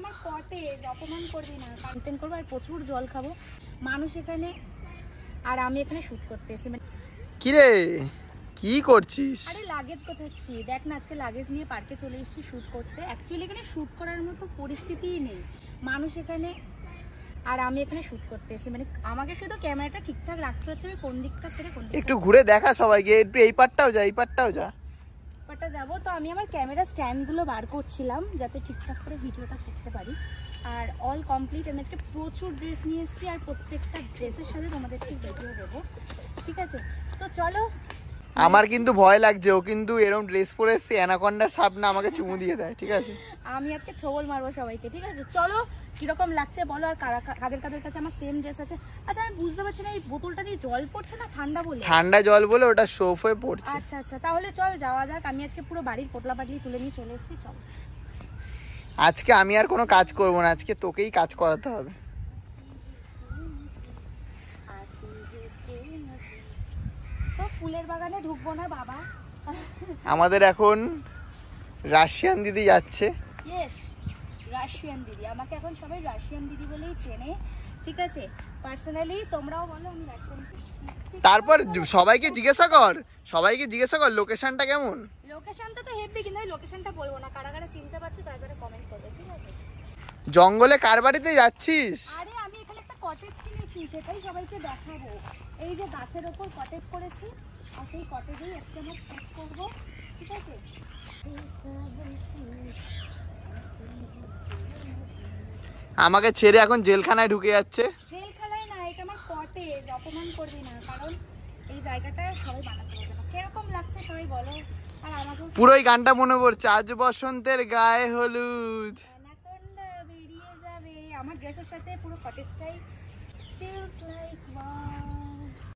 আমার কটেজ, অপমান করবি না। কন্টেন্ট করবো আর প্রচুর জল খাবো। মানুষ এখানে আর আমি এখানে শুট করতে এসেছি। কি রে কি করছিস? আরে লাগেজ গোছাচ্ছি। দেখ না, আজকে লাগেজ নিয়ে পার্কে চলে এসেছি শুট করতে। অ্যাকচুয়ালি এখানে শুট করার মতো পরিস্থিতিই নেই। মানুষ এখানে আর আমি এখানে শুট করতে এসেছি। মানে আমাকে শুধু ক্যামেরাটা ঠিকঠাক রাখতে হচ্ছে। আমি কোন দিকটা ছেড়ে কোন দিকটা, একটু ঘুরে দেখা সবাইকে, একটু এই পারটাও যা, এই পারটাও যা। পাটা যাবো তো। আমি আমার ক্যামেরা স্ট্যান্ডগুলো বার করছিলাম যাতে ঠিকঠাক করে ভিডিওটা করতে পারি। আর অল কমপ্লিট। আমি আজকে প্রচুর ড্রেস নিয়ে এসেছি আর প্রত্যেকটা ড্রেসের সাথে তোমাদেরকে ভিডিও দেবো, ঠিক আছে? তো চলো। আমার কিন্তু ভয় লাগছে, ও কিন্তু এরকম ড্রেস পরে এসে অ্যানাকন্ডার সাপ না আমাকে চুমু দিয়ে দেয়, ঠিক আছে? আমি আজকে ছবল মারবো সবাইকে, ঠিক আছে? চলো কিরকম লাগছে বলো। আর কাদের কাদের কাছে আমার সেম ড্রেস আছে? আচ্ছা আমি বুঝতে পারছি না, এই বোতলটা দিয়ে জল পড়ছে না ঠান্ডা বলে? ঠান্ডা জল বলে ওটা সোফ হয়ে পড়ছে। আচ্ছা আচ্ছা, তাহলে চল যাওয়া যাক। আমি আজকে পুরো বাড়ির পোটলা পাটলি তুলে নিয়ে চলে এসেছি। চল আজকে আমি আর কোনো কাজ করব না, আজকে তোকেই কাজ করাতে হবে। তো ফুলের বাগানে ঢুকবো না বাবা। আমাদের এখন রাশিয়ান দিদি যাচ্ছে। ইয়েস, রাশিয়ান দিদি। আমাকে এখন সবাই রাশিয়ান দিদি বলেই চেনে, ঠিক আছে? পার্সোনালি তোমরাও বলো আমি রাশিয়ান। তারপর সবাইকে জিজ্ঞাসা কর, সবাইকে জিজ্ঞাসা কর লোকেশনটা কেমন। লোকেশনটা তো হেভি, কিন্তু আমি লোকেশনটা বলবো না। কারা কারা চিনতে পারছো তারপরে কমেন্ট করবে, ঠিক আছে? জঙ্গলে কার বাড়িতে যাচ্ছিস? আরে আমি এখানে একটা কটেজ কিনেছি, সেটাই সবাইকে দেখাবো। এই যে গাছের ওপর কটেজ করেছি, আর সেই কটেজেই আজকে আমরা শুট করবো, ঠিক আছে? আমাকে ছেড়ে এখন জেলখানায় ঢুকে যাচ্ছে। জেলখানায় না, এটা আমার কটেজ। অপমান করবি না, কারণ এই জায়গাটা সবাই বানাতে পারবে না। কিরকম লাগছে সবাই বলো। আর আমাকেও পুরোই গানটা মনে পড়ছে, আজ বসন্তের গায়ে হলুদ। অ্যানাকোন্ডা বেরিয়ে যাবে। আমার ড্রেসের সাথে পুরো কটেজটাই feels like wow.